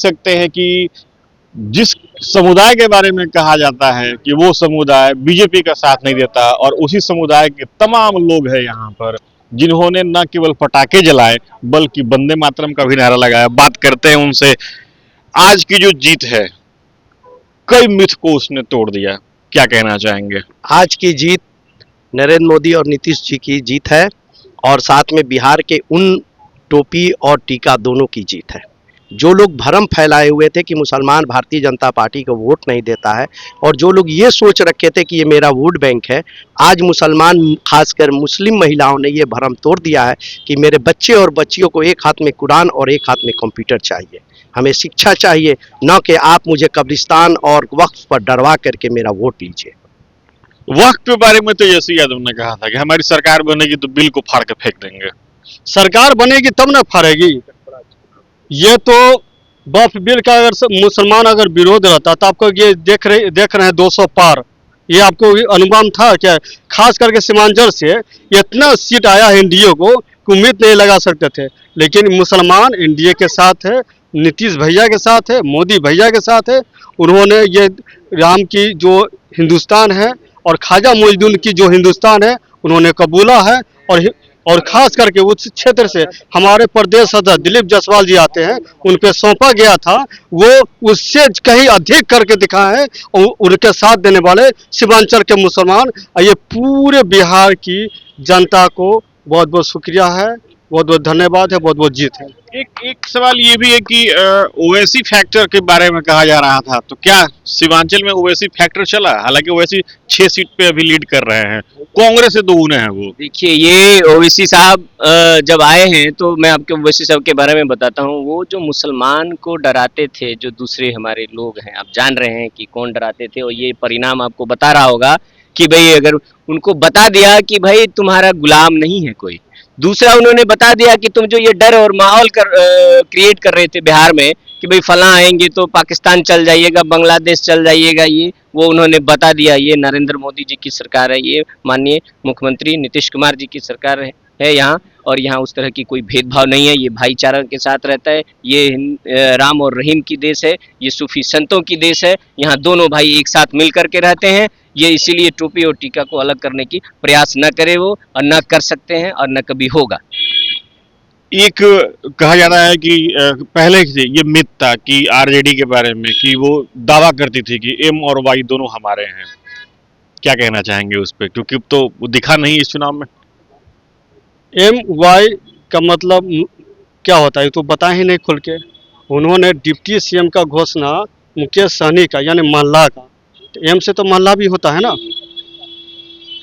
सकते हैं कि जिस समुदाय के बारे में कहा जाता है कि वो समुदाय बीजेपी का साथ नहीं देता, और उसी समुदाय के तमाम लोग हैं यहाँ पर जिन्होंने न केवल पटाखे जलाए बल्कि वंदे मातरम का भी नारा लगाया। बात करते हैं उनसे। आज की जो जीत है, कई मिथ को उसने तोड़ दिया, क्या कहना चाहेंगे? आज की जीत नरेंद्र मोदी और नीतीश जी की जीत है, और साथ में बिहार के उन टोपी और टीका दोनों की जीत है। जो लोग भ्रम फैलाए हुए थे कि मुसलमान भारतीय जनता पार्टी को वोट नहीं देता है, और जो लोग ये सोच रखे थे कि ये मेरा वोट बैंक है, आज मुसलमान खासकर मुस्लिम महिलाओं ने ये भ्रम तोड़ दिया है कि मेरे बच्चे और बच्चियों को एक हाथ में कुरान और एक हाथ में कंप्यूटर चाहिए। हमें शिक्षा चाहिए, न कि आप मुझे कब्रिस्तान और वक्फ पर डरवा करके मेरा वोट लीजिए। वक्त के बारे में तो तेजस्वी यादव ने कहा था कि हमारी सरकार बनेगी तो बिल को फाड़ के फेंक देंगे। सरकार बनेगी तब ना फाड़ेगी। ये तो वक्फ बिल का अगर मुसलमान अगर विरोध रहता तो आपको ये देख रहे हैं 200 पार, ये आपको अनुमान था क्या? खास करके सीमांचल से इतना सीट आया है एनडीए को कि उम्मीद नहीं लगा सकते थे, लेकिन मुसलमान एनडीए के साथ है, नीतीश भैया के साथ है, मोदी भैया के साथ है। उन्होंने ये राम की जो हिंदुस्तान है और ख्वाजा मोइनुद्दीन की जो हिंदुस्तान है उन्होंने कबूला है। और खास करके उस क्षेत्र से हमारे प्रदेश सदस्य दिलीप जायसवाल जी आते हैं, उन पे सौंपा गया था, वो उससे कहीं अधिक करके दिखाए हैं। और उनके साथ देने वाले सीमांचल के मुसलमान, ये पूरे बिहार की जनता को बहुत बहुत शुक्रिया है, बहुत बहुत धन्यवाद है, बहुत बहुत जीत है। एक सवाल ये भी है कि ओवैसी फैक्टर के बारे में कहा जा रहा था, तो क्या सीमांचल में ओवैसी फैक्टर चला? हालांकि ओवैसी 6 सीट पे अभी लीड कर रहे हैं, कांग्रेस से 2 हैं वो। देखिए, ये ओवैसी साहब जब आए हैं तो मैं आपके ओवैसी साहब के बारे में बताता हूँ। वो जो मुसलमान को डराते थे, जो दूसरे हमारे लोग हैं, आप जान रहे हैं कि कौन डराते थे, और ये परिणाम आपको बता रहा होगा कि भाई अगर उनको बता दिया कि भाई तुम्हारा गुलाम नहीं है कोई। दूसरा, उन्होंने बता दिया कि तुम जो ये डर और माहौल क्रिएट कर रहे थे बिहार में कि भाई फलां आएंगे तो पाकिस्तान चल जाइएगा, बांग्लादेश चल जाइएगा, ये वो उन्होंने बता दिया। ये नरेंद्र मोदी जी की सरकार है, ये माननीय मुख्यमंत्री नीतीश कुमार जी की सरकार है यहाँ। और यहाँ उस तरह की कोई भेदभाव नहीं है, ये भाईचारा के साथ रहता है। ये राम और रहीम की देश है, ये सूफी संतों की देश है। यहाँ दोनों भाई एक साथ मिल करके रहते हैं। ये इसीलिए टोपी और टीका को अलग करने की प्रयास न करे वो, और न कर सकते हैं और न कभी होगा। एक कहा जाता है कि पहले से ये मिथ था कि आरजेडी के बारे में कि वो दावा करती थी कि एम और वाई दोनों हमारे हैं, क्या कहना चाहेंगे उस पर? क्योंकि तो वो दिखा नहीं इस चुनाव में। एम वाई का मतलब क्या होता है तो बता ही नहीं खुल के। उन्होंने डिप्टी सीएम का घोषणा मुकेश सहनी का यानी मोहल्ला का, तो एम से तो मोहल्ला भी होता है ना,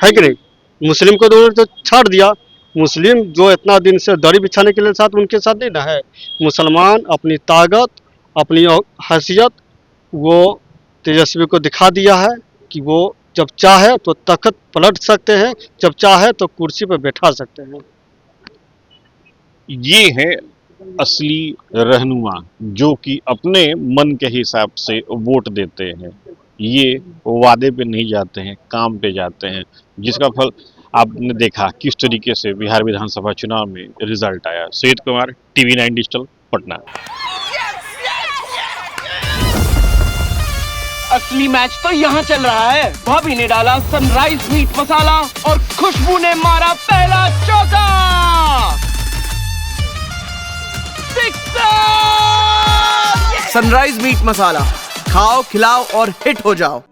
है कि नहीं? मुस्लिम को तो छाड़ दिया। मुस्लिम जो इतना दिन से दरी बिछाने के लिए साथ उनके साथ नहीं ना है। मुसलमान अपनी ताकत, अपनी हैसियत वो तेजस्वी को दिखा दिया है कि वो जब चाहे तो तख्त पलट सकते हैं, जब चाहे तो कुर्सी पर बैठा सकते हैं। ये है असली रहनुमा जो कि अपने मन के हिसाब से वोट देते हैं। ये वादे पे नहीं जाते हैं, काम पे जाते हैं, जिसका फल आपने देखा किस तरीके से बिहार विधानसभा चुनाव में रिजल्ट आया। Syed Kumar, TV9 digital, Patna. असली मैच तो यहाँ चल रहा है। भाभी ने डाला सनराइज मीट मसाला और खुशबू ने मारा पहला चौका। सनराइज मीट मसाला, खाओ, खिलाओ और हिट हो जाओ।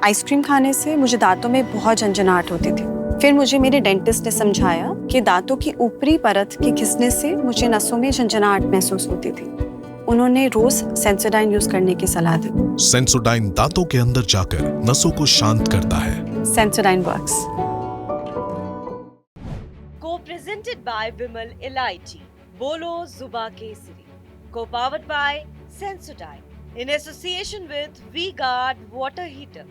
आइसक्रीम खाने से मुझे दांतों में बहुत झंझनाहट होती थी। फिर मुझे मेरे डेंटिस्ट ने समझाया कि दांतों की ऊपरी परत के घिसने से मुझे नसों में झंझनाहट महसूस होती थी। उन्होंने रोज सेंसोडाइन यूज करने की सलाह दी। सेंसोडाइन दांतों के अंदर जाकर नसों को शांत करता है। Sensodyne works. Co-presented by Vimal Elaichi, बोलो जुबा Kesari, co-powered by Sensodyne in association with V-Guard water heater.